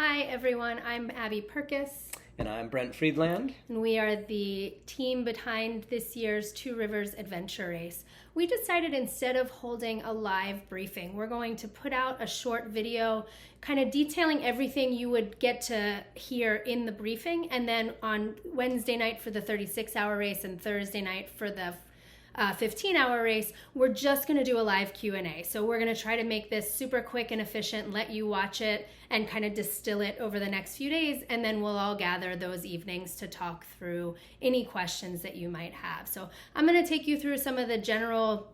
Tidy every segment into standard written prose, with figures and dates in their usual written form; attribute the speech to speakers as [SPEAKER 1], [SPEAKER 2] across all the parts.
[SPEAKER 1] Hi everyone, I'm Abby Purkis.
[SPEAKER 2] And I'm Brent Friedland.
[SPEAKER 1] And we are the team behind this year's Two Rivers Adventure Race. We decided instead of holding a live briefing, we're going to put out a short video kind of detailing everything you would get to hear in the briefing. And then on Wednesday night for the 36-hour race and Thursday night for the 15-hour race, we're just going to do a live Q&A. So we're going to try to make this super quick and efficient, let you watch it and kind of distill it over the next few days, and then we'll all gather those evenings to talk through any questions that you might have. So I'm going to take you through some of the general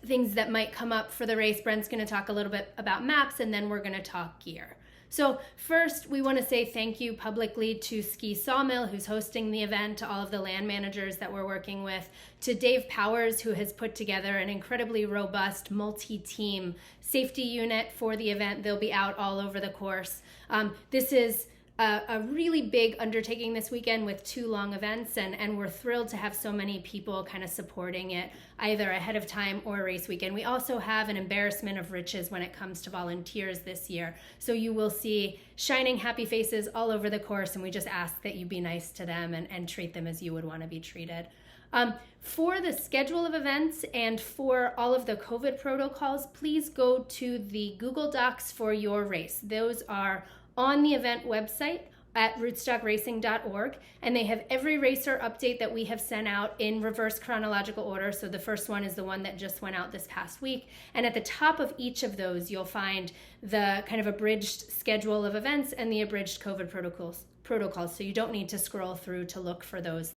[SPEAKER 1] things that might come up for the race. Brent's going to talk a little bit about maps, and then we're going to talk gear. So first, we want to say thank you publicly to Ski Sawmill, who's hosting the event, to all of the land managers that we're working with, to Dave Powers, who has put together an incredibly robust multi-team safety unit for the event. They'll be out all over the course. This is a really big undertaking this weekend with two long events, and we're thrilled to have so many people kind of supporting it either ahead of time or race weekend. We also have an embarrassment of riches when it comes to volunteers this year. So you will see shining happy faces all over the course, and we just ask that you be nice to them and treat them as you would want to be treated. For the schedule of events and for all of the COVID protocols, please go to the Google Docs for your race. Those are on the event website at rootstockracing.org, and they have every racer update that we have sent out in reverse chronological order. So the first one is the one that just went out this past week, and at the top of each of those you'll find the kind of abridged schedule of events and the abridged COVID protocols, so you don't need to scroll through to look for those.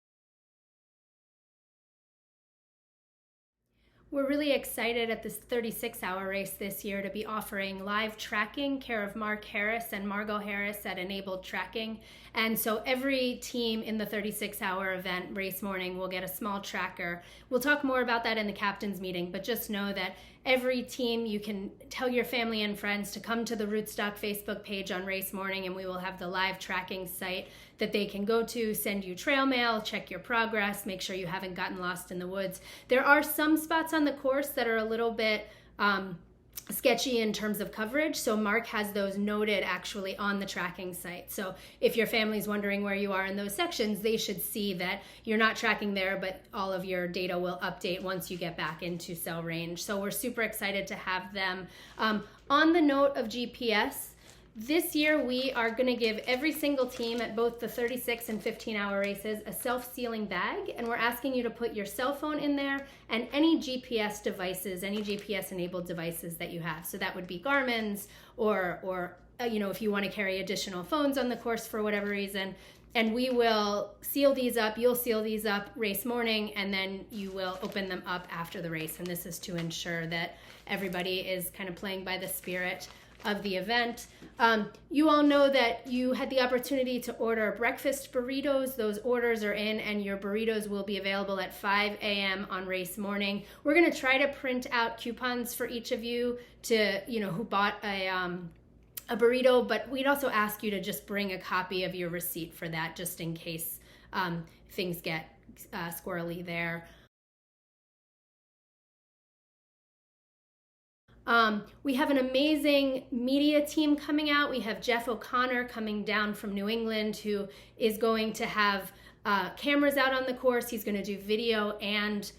[SPEAKER 1] We're really excited at this 36-hour race this year to be offering live tracking care of Mark Harris and Margot Harris at Enabled Tracking. And so every team in the 36-hour event race morning will get a small tracker. We'll talk more about that in the captain's meeting, but just know that every team, you can tell your family and friends to come to the Rootstock Facebook page on race morning, and we will have the live tracking site that they can go to, send you trail mail, check your progress, make sure you haven't gotten lost in the woods. There are some spots on the course that are a little bit sketchy in terms of coverage, so Mark has those noted actually on the tracking site. So if your family's wondering where you are in those sections, they should see that you're not tracking there, but all of your data will update once you get back into cell range. So we're super excited to have them. On the note of GPS, this year we are going to give every single team at both the 36 and 15-hour races a self-sealing bag, and we're asking you to put your cell phone in there and any GPS devices, any GPS-enabled devices that you have. So that would be Garmin's or if you want to carry additional phones on the course for whatever reason. And we will seal these up. You'll seal these up race morning, and then you will open them up after the race. And this is to ensure that everybody is kind of playing by the spirit of the event. You all know that you had the opportunity to order breakfast burritos. Those orders are in, and your burritos will be available at 5 a.m. on race morning. We're going to try to print out coupons for each of you to, who bought a burrito, but we'd also ask you to just bring a copy of your receipt for that, just in case things get squirrely there. We have an amazing media team coming out. We have Jeff O'Connor coming down from New England, who is going to have cameras out on the course. He's going to do video and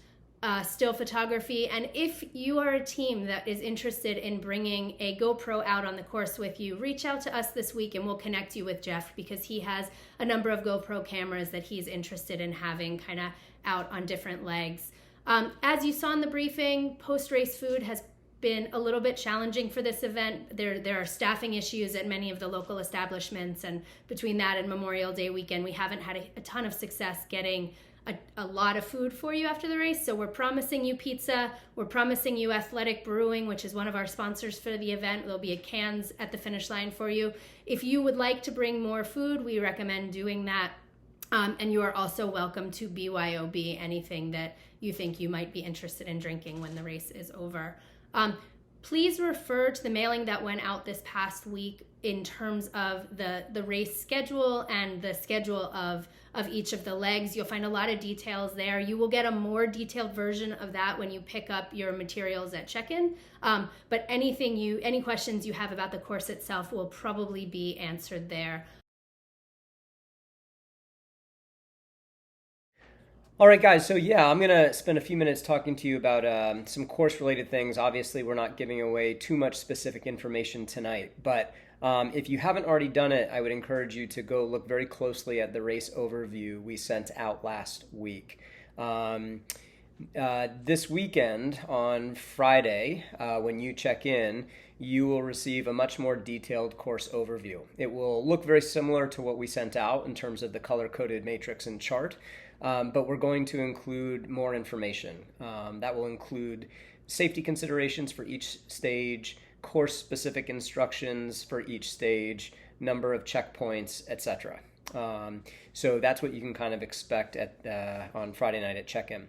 [SPEAKER 1] still photography. And if you are a team that is interested in bringing a GoPro out on the course with you, reach out to us this week and we'll connect you with Jeff, because he has a number of GoPro cameras that he's interested in having kind of out on different legs. As you saw in the briefing, post-race food has been a little bit challenging for this event. There are staffing issues at many of the local establishments, and between that and Memorial Day weekend, we haven't had a ton of success getting a lot of food for you after the race. So we're promising you pizza. We're promising you Athletic Brewing, which is one of our sponsors for the event. There'll be cans at the finish line for you. If you would like to bring more food, we recommend doing that. And you are also welcome to BYOB anything that you think you might be interested in drinking when the race is over. Please refer to the mailing that went out this past week in terms of the race schedule and the schedule of of each of the legs. You'll find a lot of details there. You will get a more detailed version of that when you pick up your materials at check-in. But any questions you have about the course itself will probably be answered there.
[SPEAKER 2] All right, guys. So yeah, I'm gonna spend a few minutes talking to you about some course-related things. Obviously, we're not giving away too much specific information tonight, but if you haven't already done it, I would encourage you to go look very closely at the race overview we sent out last week. This weekend on Friday, when you check in, you will receive a much more detailed course overview. It will look very similar to what we sent out in terms of the color-coded matrix and chart. But we're going to include more information. That will include safety considerations for each stage, course-specific instructions for each stage, number of checkpoints, etc. So that's what you can kind of expect on Friday night at check-in.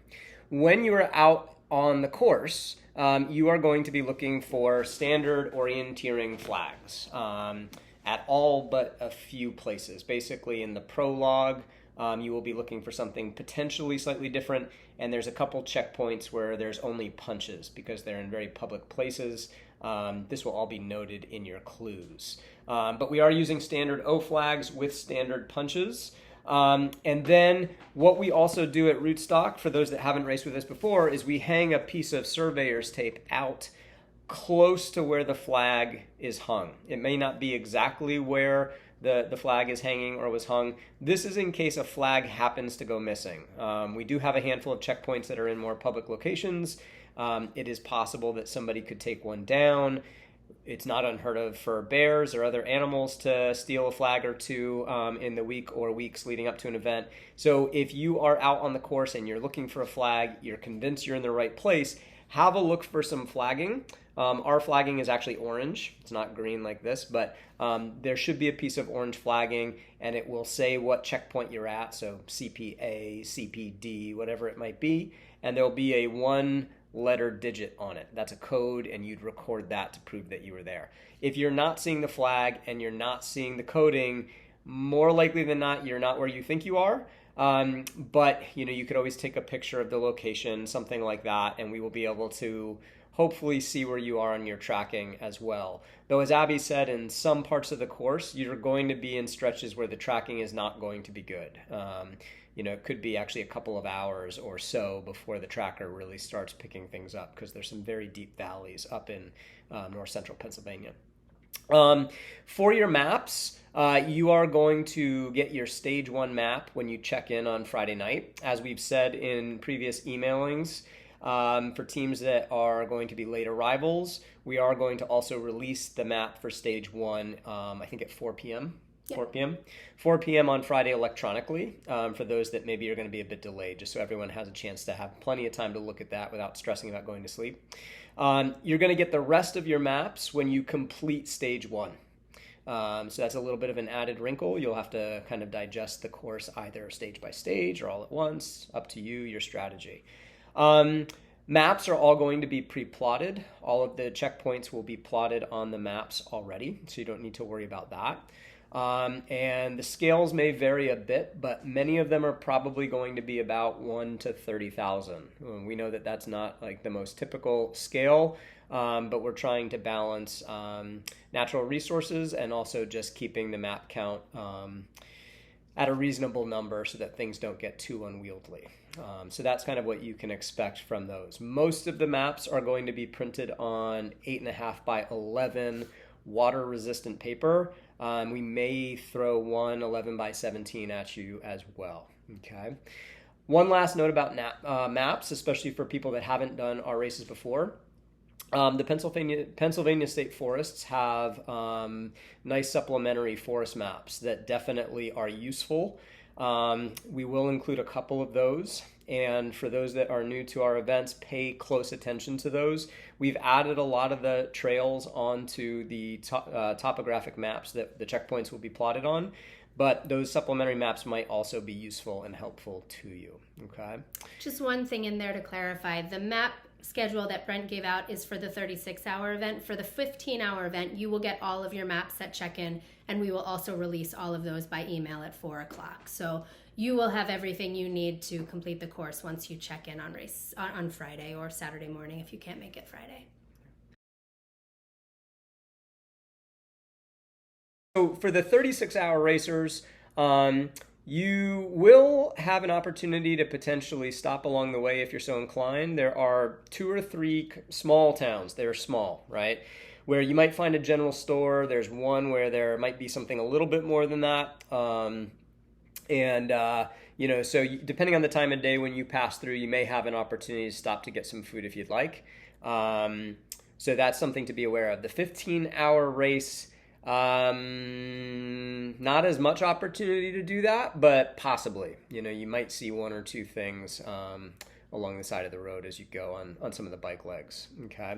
[SPEAKER 2] When you are out on the course, you are going to be looking for standard orienteering flags at all but a few places. Basically in the prologue, you will be looking for something potentially slightly different, and there's a couple checkpoints where there's only punches because they're in very public places. This will all be noted in your clues. But we are using standard O flags with standard punches. And then what we also do at Rootstock, for those that haven't raced with us before, is we hang a piece of surveyor's tape out close to where the flag is hung. It may not be exactly where the flag is hanging or was hung. This is in case a flag happens to go missing. We do have a handful of checkpoints that are in more public locations. It is possible that somebody could take one down. It's not unheard of for bears or other animals to steal a flag or two in the week or weeks leading up to an event. So if you are out on the course and you're looking for a flag, you're convinced you're in the right place, have a look for some flagging. Our flagging is actually orange. It's not green like this, but there should be a piece of orange flagging, and it will say what checkpoint you're at, so CPA, CPD, whatever it might be, and there'll be a one-letter digit on it. That's a code, and you'd record that to prove that you were there. If you're not seeing the flag and you're not seeing the coding, more likely than not, you're not where you think you are. But you could always take a picture of the location, something like that, and we will be able to hopefully see where you are on your tracking as well. Though as Abby said, in some parts of the course, you're going to be in stretches where the tracking is not going to be good. It could be actually a couple of hours or so before the tracker really starts picking things up because there's some very deep valleys up in north central Pennsylvania. For your maps, you are going to get your stage 1 map when you check in on Friday night. As we've said in previous emailings, for teams that are going to be late arrivals, we are going to also release the map for stage 1, I think at 4 p.m. Yep. 4 p.m. on Friday electronically, for those that maybe are going to be a bit delayed, just so everyone has a chance to have plenty of time to look at that without stressing about going to sleep. You're going to get the rest of your maps when you complete stage 1. So that's a little bit of an added wrinkle. You'll have to kind of digest the course either stage by stage or all at once, up to you, your strategy. Maps are all going to be pre-plotted. All of the checkpoints will be plotted on the maps already, so you don't need to worry about that. And the scales may vary a bit, but many of them are probably going to be about 1 to 30,000. We know that that's not like the most typical scale, but we're trying to balance natural resources and also just keeping the map count at a reasonable number so that things don't get too unwieldy. So that's kind of what you can expect from those. Most of the maps are going to be printed on 8.5 by 11 water-resistant paper. We may throw one 11 by 17 at you as well. Okay. One last note about maps, especially for people that haven't done our races before. The Pennsylvania State Forests have nice supplementary forest maps that definitely are useful. We will include a couple of those, and for those that are new to our events, pay close attention to those. We've added a lot of the trails onto the topographic maps that the checkpoints will be plotted on, but those supplementary maps might also be useful and helpful to you. Okay.
[SPEAKER 1] Just one thing in there to clarify. The map schedule that Brent gave out is for the 36-hour event. For the 15-hour event, you will get all of your maps at check-in, and we will also release all of those by email at 4 o'clock. So you will have everything you need to complete the course once you check in on Friday or Saturday morning if you can't make it Friday.
[SPEAKER 2] So for the 36-hour racers, you will have an opportunity to potentially stop along the way if you're so inclined. There are 2 or 3 small towns. They're small, right? Where you might find a general store. There's one where there might be something a little bit more than that. So depending on the time of day when you pass through, you may have an opportunity to stop to get some food if you'd like. So that's something to be aware of. The 15-hour race, not as much opportunity to do that, but possibly. You might see 1 or 2 things along the side of the road as you go on some of the bike legs. Okay.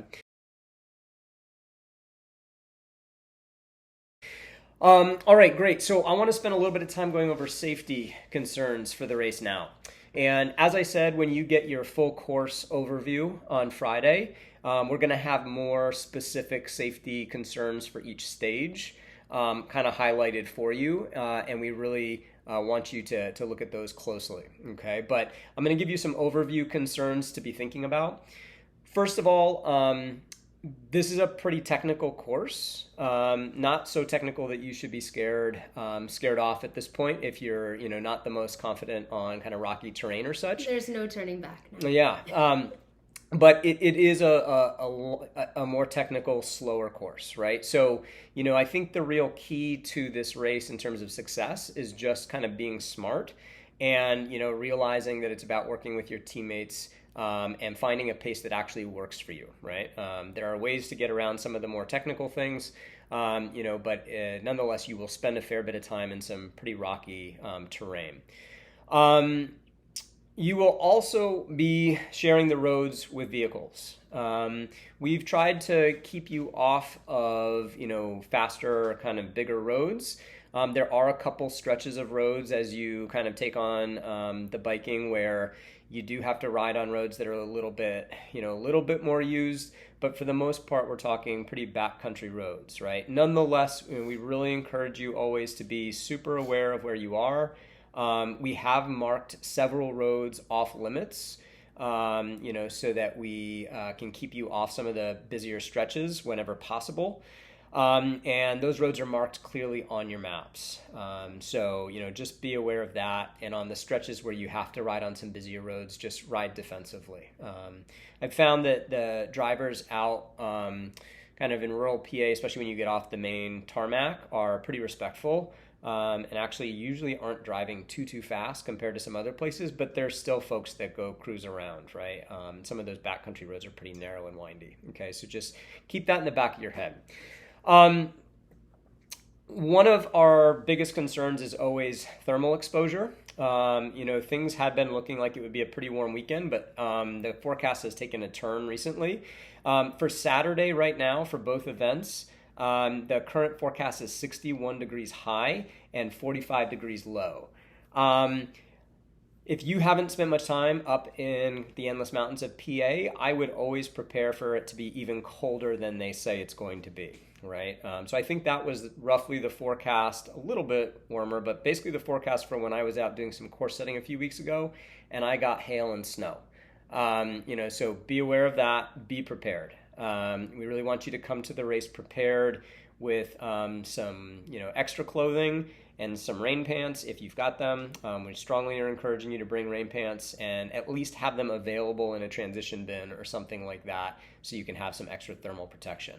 [SPEAKER 2] All right, great. So I want to spend a little bit of time going over safety concerns for the race now. And as I said, when you get your full course overview on Friday, we're going to have more specific safety concerns for each stage kind of highlighted for you. And we really want you to look at those closely. Okay, but I'm going to give you some overview concerns to be thinking about. First of all, this is a pretty technical course, not so technical that you should be scared off at this point if you're, not the most confident on kind of rocky terrain or such.
[SPEAKER 1] There's no turning back now.
[SPEAKER 2] Yeah, but it is a more technical, slower course, right? So, I think the real key to this race in terms of success is just kind of being smart and, realizing that it's about working with your teammates and finding a pace that actually works for you, right? There are ways to get around some of the more technical things, but nonetheless, you will spend a fair bit of time in some pretty rocky terrain. You will also be sharing the roads with vehicles. We've tried to keep you off of, faster, kind of bigger roads. There are a couple stretches of roads as you kind of take on the biking where you do have to ride on roads that are a little bit more used, but for the most part, we're talking pretty backcountry roads, right? Nonetheless, we really encourage you always to be super aware of where you are. We have marked several roads off limits, so that we can keep you off some of the busier stretches whenever possible. And those roads are marked clearly on your maps. So, just be aware of that. And on the stretches where you have to ride on some busier roads, just ride defensively. I've found that the drivers out kind of in rural PA, especially when you get off the main tarmac, are pretty respectful. And actually usually aren't driving too fast compared to some other places, but there's still folks that go cruise around, right? Some of those backcountry roads are pretty narrow and windy. Okay, so just keep that in the back of your head. One of our biggest concerns is always thermal exposure. Things had been looking like it would be a pretty warm weekend, but the forecast has taken a turn recently. For Saturday right now, for both events, the current forecast is 61 degrees high and 45 degrees low. If you haven't spent much time up in the Endless Mountains of PA, I would always prepare for it to be even colder than they say it's going to be, right? So I think that was roughly the forecast, a little bit warmer, but basically the forecast for when I was out doing some course setting a few weeks ago, and I got hail and snow. So be aware of that, be prepared. We really want you to come to the race prepared with some extra clothing and some rain pants if you've got them. We strongly are encouraging you to bring rain pants and at least have them available in a transition bin or something like that so you can have some extra thermal protection.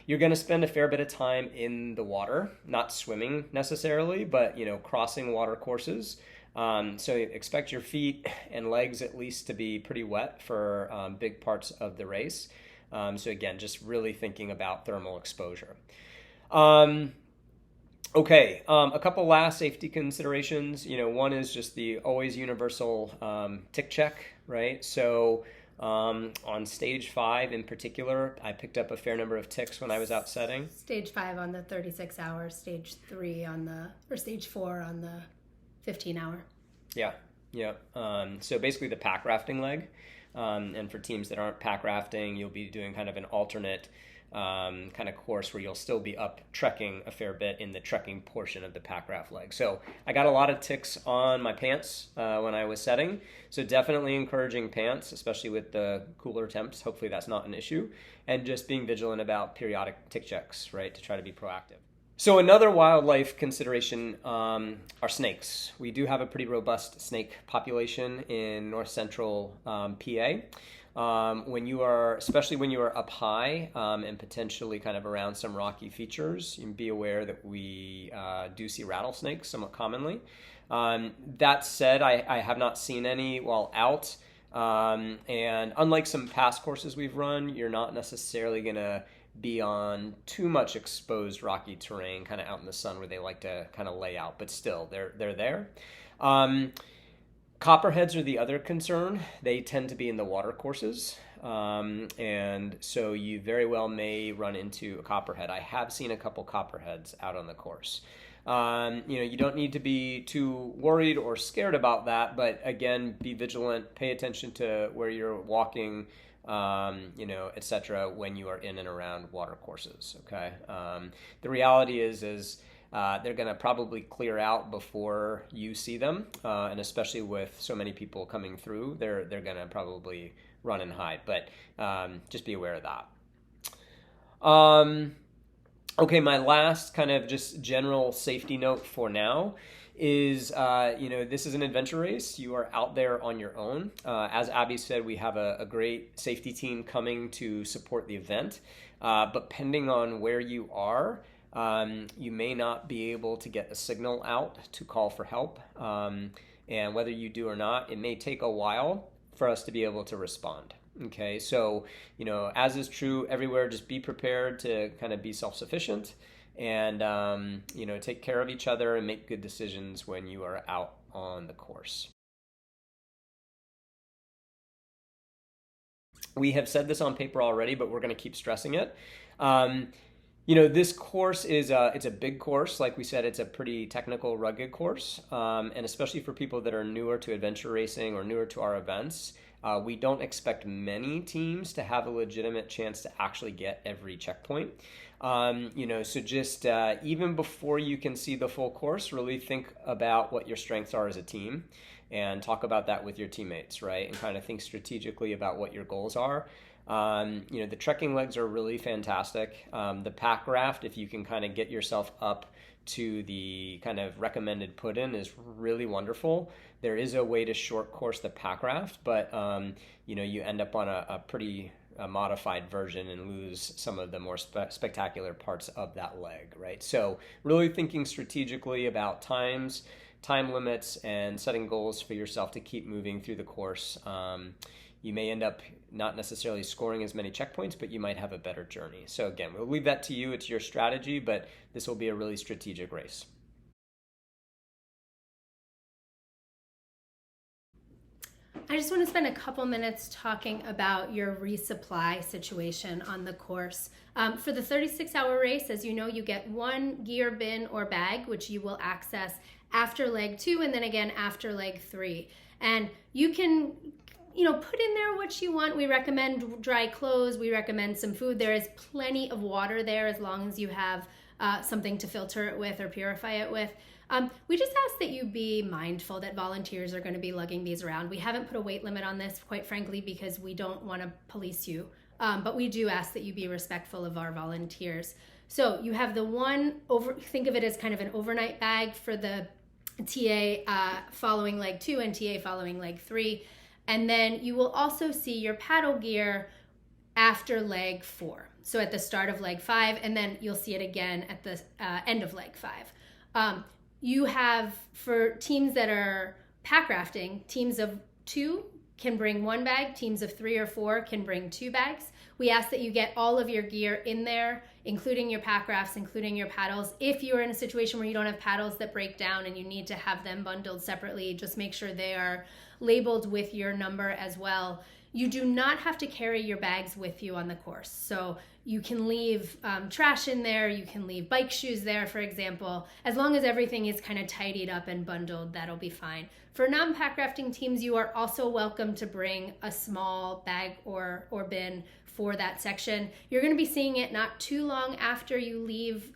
[SPEAKER 2] You're going to spend a fair bit of time in the water, not swimming necessarily, but crossing water courses. So expect your feet and legs at least to be pretty wet for big parts of the race. So again, just really thinking about thermal exposure. Okay, a couple last safety considerations. One is just the always universal tick check, right? So on stage 5 in particular, I picked up a fair number of ticks when I was out setting.
[SPEAKER 1] Stage 5 on the 36 hour, stage 3 or stage 4 on the 15 hour.
[SPEAKER 2] Yeah. So basically the pack rafting leg. And for teams that aren't pack rafting, you'll be doing kind of an alternate kind of course where you'll still be up trekking a fair bit in the trekking portion of the Packraft leg. So I got a lot of ticks on my pants when I was setting. So definitely encouraging pants, especially with the cooler temps. Hopefully that's not an issue. And just being vigilant about periodic tick checks, right, to try to be proactive. So another wildlife consideration are snakes. We do have a pretty robust snake population in north central PA. Especially when you are up high and potentially kind of around some rocky features, you can be aware that we do see rattlesnakes somewhat commonly. That said, I have not seen any while out. And unlike some past courses we've run, you're not necessarily going to be on too much exposed rocky terrain, kind of out in the sun where they like to kind of lay out, but still they're there. Copperheads are the other concern. They tend to be in the water courses, and so you very well may run into a copperhead. I have seen a couple copperheads out on the course. You don't need to be too worried or scared about that, but again, be vigilant, pay attention to where you're walking, etc. when you are in and around water courses, okay? The reality is they're going to probably clear out before you see them, and especially with so many people coming through, they're going to probably run and hide, but just be aware of that. Okay, my last kind of just general safety note for now is, this is an adventure race. You are out there on your own. As Abby said, we have a great safety team coming to support the event, but depending on where you are, you may not be able to get a signal out to call for help. And whether you do or not, it may take a while for us to be able to respond. Okay, so, as is true everywhere, just be prepared to kind of be self-sufficient and, take care of each other and make good decisions when you are out on the course. We have said this on paper already, but we're going to keep stressing it. This course is it's a big course. Like we said, it's a pretty technical, rugged course. And especially for people that are newer to adventure racing or newer to our events, we don't expect many teams to have a legitimate chance to actually get every checkpoint. So just even before you can see the full course, really think about what your strengths are as a team and talk about that with your teammates, right? And kind of think strategically about what your goals are. The trekking legs are really fantastic. The Packraft, if you can kind of get yourself up to the kind of recommended put-in, is really wonderful. There is a way to short course the Packraft, but you end up on a pretty modified version and lose some of the more spectacular parts of that leg, right? So really thinking strategically about time limits, and setting goals for yourself to keep moving through the course. You may end up not necessarily scoring as many checkpoints, but you might have a better journey. So again, we'll leave that to you. It's your strategy, but this will be a really strategic race.
[SPEAKER 1] I just want to spend a couple minutes talking about your resupply situation on the course. For the 36-hour race, as you know, you get one gear bin or bag, which you will access after leg 2 and then again after leg 3. And you can put in there what you want. We recommend dry clothes. We recommend some food. There is plenty of water there as long as you have something to filter it with or purify it with. We just ask that you be mindful that volunteers are going to be lugging these around. We haven't put a weight limit on this, quite frankly, because we don't want to police you. But we do ask that you be respectful of our volunteers. So you have think of it as kind of an overnight bag for the TA following leg 2 and TA following leg 3. And then you will also see your paddle gear after leg 4. So at the start of leg 5, and then you'll see it again at the end of leg 5. You have, for teams that are pack rafting, teams of 2 can bring 1 bag, teams of 3 or 4 can bring 2 bags. We ask that you get all of your gear in there, including your pack rafts, including your paddles. If you're in a situation where you don't have paddles that break down and you need to have them bundled separately, just make sure they are labeled with your number as well. You do not have to carry your bags with you on the course. So you can leave trash in there, you can leave bike shoes there, for example. As long as everything is kind of tidied up and bundled, that'll be fine. For non-pack rafting teams, you are also welcome to bring a small bag or bin for that section. You're going to be seeing it not too long after you leave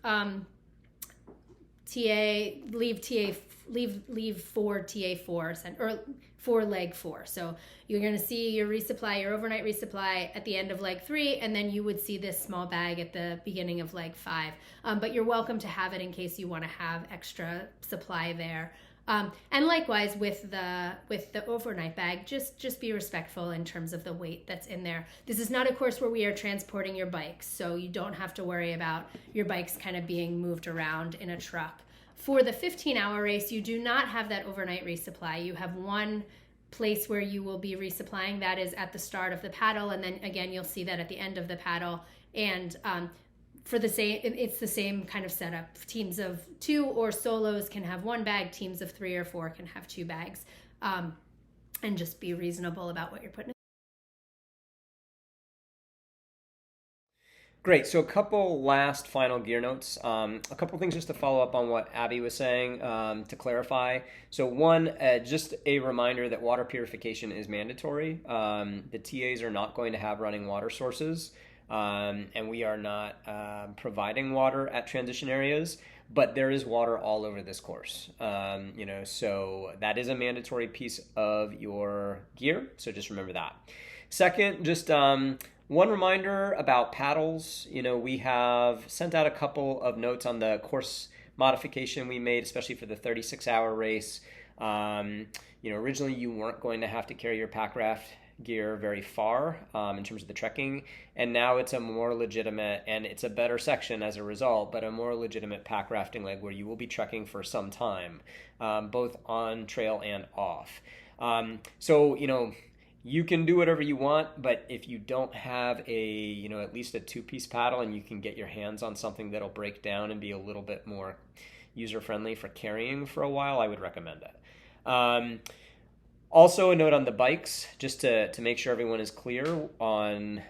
[SPEAKER 1] leave for TA4 or for leg 4. So you're going to see your resupply, your overnight resupply at the end of leg 3, and then you would see this small bag at the beginning of leg 5. But you're welcome to have it in case you want to have extra supply there. And likewise with the overnight bag, just be respectful in terms of the weight that's in there. This is not a course where we are transporting your bikes, so you don't have to worry about your bikes kind of being moved around in a truck. For the 15-hour race, you do not have that overnight resupply. You have one place where you will be resupplying. That is at the start of the paddle, and then again you'll see that at the end of the paddle. And it's the same kind of setup. Teams of 2 or solos can have one bag. Teams of 3 or 4 can have 2 bags. And just be reasonable about what you're putting in.
[SPEAKER 2] Great. So a couple last final gear notes. A couple things just to follow up on what Abby was saying to clarify. So one, just a reminder that water purification is mandatory. The TAs are not going to have running water sources. And we are not providing water at transition areas, but there is water all over this course. So that is a mandatory piece of your gear. So just remember that. Second, just one reminder about paddles. We have sent out a couple of notes on the course modification we made, especially for the 36-hour race. Originally you weren't going to have to carry your pack raft gear very far in terms of the trekking, and now it's a more legitimate, and it's a better section as a result, but a more legitimate pack rafting leg where you will be trekking for some time, both on trail and off. You can do whatever you want, but if you don't have at least a 2-piece paddle and you can get your hands on something that'll break down and be a little bit more user-friendly for carrying for a while, I would recommend it. Also, a note on the bikes, just to make sure everyone is clear on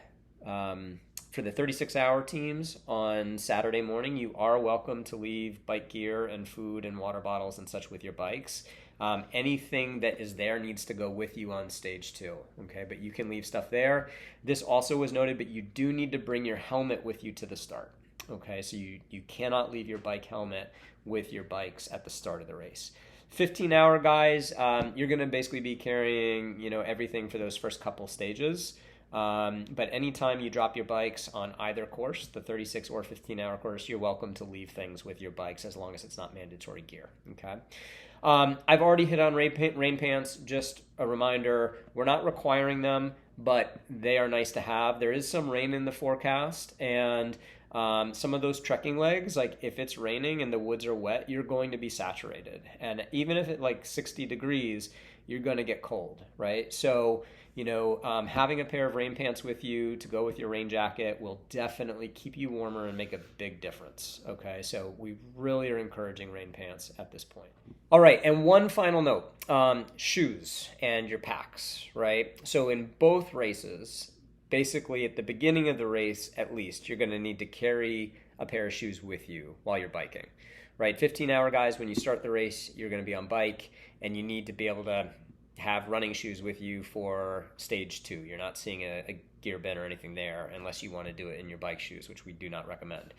[SPEAKER 2] for the 36-hour teams on Saturday morning, you are welcome to leave bike gear and food and water bottles and such with your bikes. Anything that is there needs to go with you on stage 2, okay? But you can leave stuff there. This also was noted, but you do need to bring your helmet with you to the start, okay? So you cannot leave your bike helmet with your bikes at the start of the race. 15-hour guys, you're going to basically be carrying, everything for those first couple stages. But anytime you drop your bikes on either course, the 36 or 15-hour course, you're welcome to leave things with your bikes as long as it's not mandatory gear, okay? I've already hit on rain pants. Just a reminder, we're not requiring them, but they are nice to have. There is some rain in the forecast, and some of those trekking legs, like if it's raining and the woods are wet, you're going to be saturated. And even if it's 60 degrees, you're going to get cold, right? So, having a pair of rain pants with you to go with your rain jacket will definitely keep you warmer and make a big difference, okay? So we really are encouraging rain pants at this point. All right, and one final note, shoes and your packs, right? So in both races, basically at the beginning of the race, at least, you're going to need to carry a pair of shoes with you while you're biking, right? 15-hour guys, when you start the race, you're going to be on bike, and you need to be able to have running shoes with you for stage 2. You're not seeing a gear bin or anything there unless you want to do it in your bike shoes, which we do not recommend.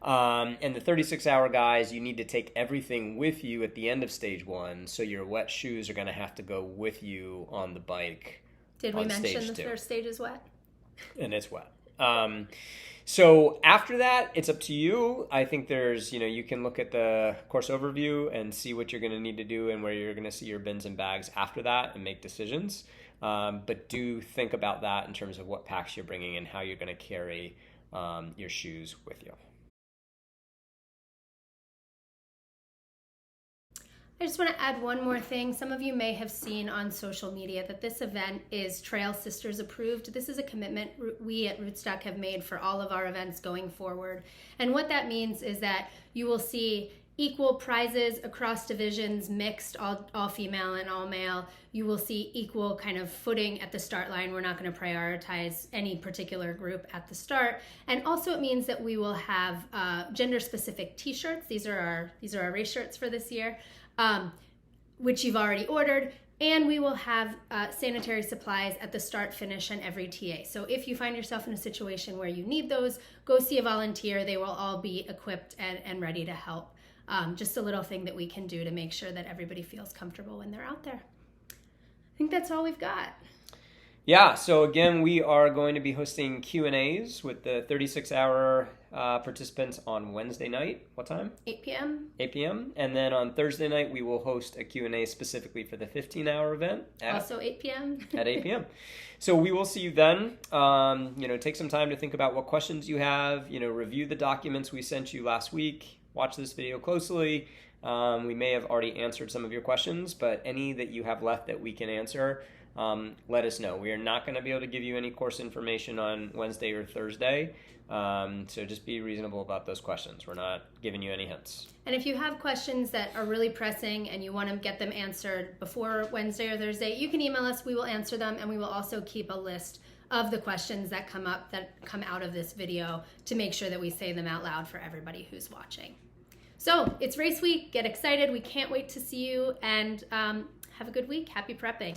[SPEAKER 2] And the 36-hour guys, you need to take everything with you at the end of stage 1, so your wet shoes are going to have to go with you on the bike.
[SPEAKER 1] Did we mention the first stage is wet?
[SPEAKER 2] And it's wet. So after that, it's up to you. I think there's, you can look at the course overview and see what you're going to need to do and where you're going to see your bins and bags after that and make decisions. But do think about that in terms of what packs you're bringing and how you're going to carry your shoes with you.
[SPEAKER 1] I just want to add one more thing. Some of you may have seen on social media that this event is Trail Sisters approved. This is a commitment we at Rootstock have made for all of our events going forward. And what that means is that you will see equal prizes across divisions, mixed, all female and all male. You will see equal kind of footing at the start line. We're not going to prioritize any particular group at the start. And also it means that we will have gender-specific t-shirts. These are our race shirts for this year, which you've already ordered. And we will have sanitary supplies at the start, finish, and every TA. So if you find yourself in a situation where you need those, go see a volunteer. They will all be equipped and ready to help. Just a little thing that we can do to make sure that everybody feels comfortable when they're out there. I think that's all we've got.
[SPEAKER 2] Yeah, so again, we are going to be hosting Q&As with the 36-hour participants on Wednesday night. What time?
[SPEAKER 1] 8 p.m.
[SPEAKER 2] 8 p.m. And then on Thursday night, we will host a Q&A specifically for the 15-hour event.
[SPEAKER 1] Also 8 p.m.
[SPEAKER 2] At 8 p.m. So we will see you then. Take some time to think about what questions you have. Review the documents we sent you last week. Watch this video closely. We may have already answered some of your questions, but any that you have left that we can answer, let us know. We are not going to be able to give you any course information on Wednesday or Thursday, so just be reasonable about those questions. We're not giving you any hints.
[SPEAKER 1] And if you have questions that are really pressing and you want to get them answered before Wednesday or Thursday, you can email us. We will answer them, and we will also keep a list of the questions that come out of this video to make sure that we say them out loud for everybody who's watching. So it's race week. Get excited. We can't wait to see you, and have a good week. Happy prepping.